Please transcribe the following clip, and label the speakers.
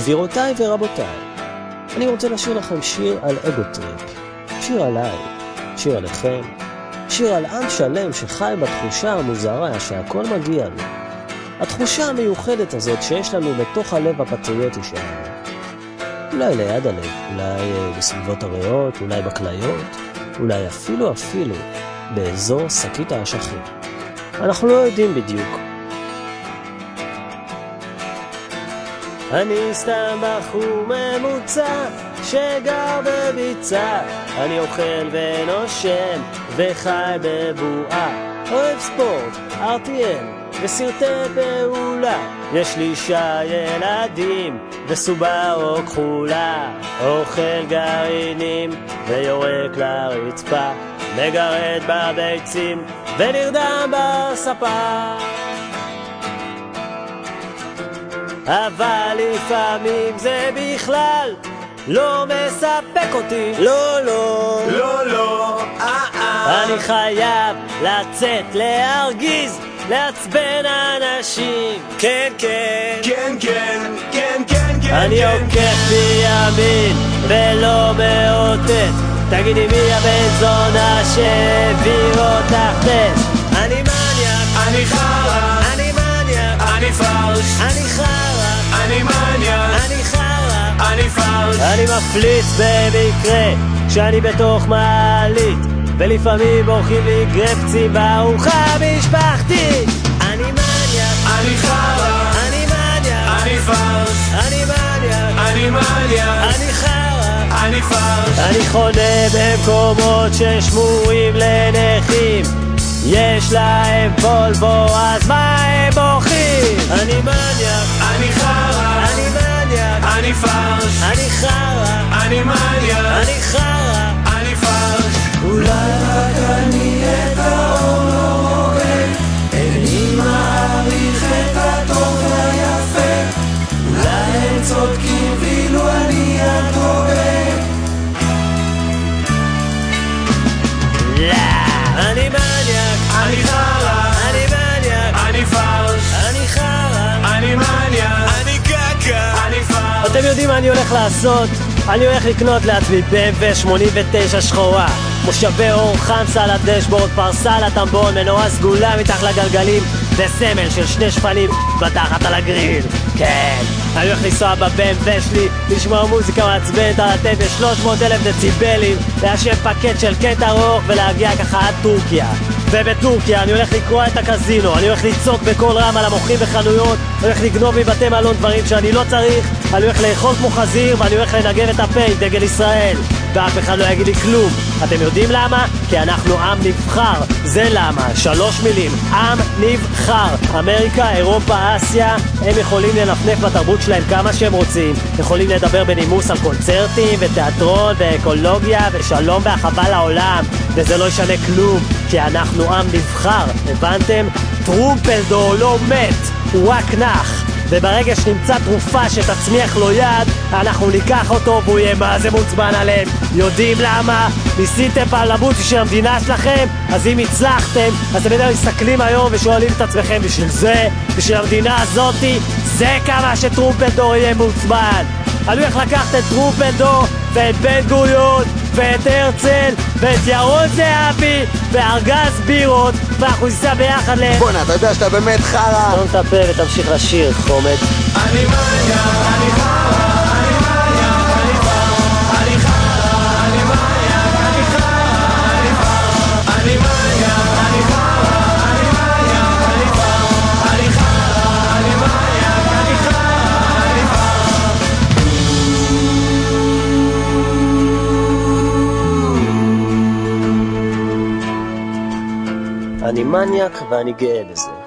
Speaker 1: גבירותיי ורבותיי, אני רוצה לשיר לכם שיר על אגוטריפ, שיר עליי, שיר עליכם, שיר על עם שלם שחי בתחושה המוזרה שהכל מגיע לו. התחושה המיוחדת הזאת שיש לנו בתוך הלב הפטריוטי שלנו. אולי ליד הלב, אולי בסביבות הריאות, אולי בכליות, אולי אפילו באזור שקית האשכים. אנחנו לא יודעים בדיוק. אני סתם בחור ממוצע שגר בביצה, אני אוכל ונושם וחי בבועה, אוהב ספורט, RTL וסרטי פעולה, יש לי 6 ילדים וסובארו כחולה, אוכל גרעינים ויורק לרצפה, מגרד בביצים ונרדם בספה. אבל לפעמים זה בכלל לא מספק אותי, לא, אני חייב לצאת להרגיז, לעצבן אנשים, כן, אני עוקף בימין ולא מאותת, תגידי מי הבן זונה שהעביר אותך טס. אני מניאק,
Speaker 2: אני חרא,
Speaker 1: אני מניאק,
Speaker 2: אני פרש,
Speaker 1: אני חרא,
Speaker 2: אני מניאק,
Speaker 1: אני חרא,
Speaker 2: אני פרש,
Speaker 1: אני מפליץ במקרה כשאני בתוך מעלית, ולפעמים בורחים לי גרפצים בארוחה משפחתית. אני מניאק,
Speaker 2: אני חרא,
Speaker 1: אני מניאק,
Speaker 2: אני פרש,
Speaker 1: אני מניאק,
Speaker 2: אני מניאק,
Speaker 1: אני חרא,
Speaker 2: אני פרש,
Speaker 1: אני חונה במקומות ששמורים לנכים, יש להם וולבו, אז מה הם בוכים? אני מניאק,
Speaker 2: אני חרא,
Speaker 1: אני מניאק,
Speaker 2: אני פרש,
Speaker 1: אני חרא,
Speaker 2: אני מניאק,
Speaker 1: אני חרא,
Speaker 2: אני פרש.
Speaker 1: אולי רק אני את האור לא רואה, איני מעריך את הטוב והיפה, אולי הם צודקים ואילו אני הטועה. אני מניאק,
Speaker 2: אני חרא,
Speaker 1: אני מניאק,
Speaker 2: אני פרש,
Speaker 1: אני חרא,
Speaker 2: אני מניאק, אני קקה, אני פרש.
Speaker 1: אתם יודעים מה אני הולך לעשות? אני הולך לקנות לעצמי BMW 89 שחורה, מושבי אור, חמסה על הדשבורד, פרסה על הטמבון, מנורה סגולה מתחת לגלגלים וסמל של 2 שפנים בתחת על הגריל. כן, אני הולך לנסוע ב-BMW שלי, לשמוע מוזיקה מעצבנת על הטייפ ב-300,000 דציבלים, להשאיר פקט של קטע ארוך ולהגיע ככה עד טורקיה. ובטורקיה אני הולך לקרוא את הקזינו, אני הולך לצעוק בכל רם על המוכרים בחנויות, אני הולך לגנוב מבתי מלון דברים שאני לא צריך, אני הולך לאכול כמו חזיר ואני הולך לנגב את הפה עם דגל ישראל, ואף אחד לא יגיד לי כלום. אתם יודעים למה? כי אנחנו עם נבחר, זה למה. 3 מילים, עם נבחר. אמריקה, אירופה, אסיה, הם יכולים לנפנף בתרבות שלהם כמה שהם רוצים, יכולים לדבר בנימוס על קונצרטים ותיאטרון ואקולוגיה ושלום ואחווה לעולם, וזה לא ישנה כלום, כי אנחנו עם נבחר, הבנתם? טרומפלדור לא מת, הוא רק נח, וברגע שנמצא תרופה שתצמיח לו יד, אנחנו ניקח אותו והוא יהיה מה זה מוצבן עליהם. יודעים למה? ניסיתם פעם לבוץ של המדינה שלכם? אז אם הצלחתם, אז אתם מסתכלים היום ושואלים את עצמכם, בשביל המדינה הזאתי, זה כמה שטרומפלדור יהיה מוצבן. אני הולך לקחת את טרומפלדור ואת בן גוריון ואת הרצל ואת ירון זהבי וארגז בירות, ואנחנו ניסע ביחד
Speaker 3: בונה, אתה יודע שאתה באמת חרא.
Speaker 1: לא מטפה ותמשיך לשיר, חומד.
Speaker 2: אני מניאק, אני חרא, אני מניאק, אני פרש, אני חרא, אני מניאק, אני חרא, אני פרש, אני מניאק, אני חרא, אני מניאק, אני פרש, אני חרא, אני מניאק, אני חרא, אני
Speaker 1: אני מניאק ואני גאה בזה.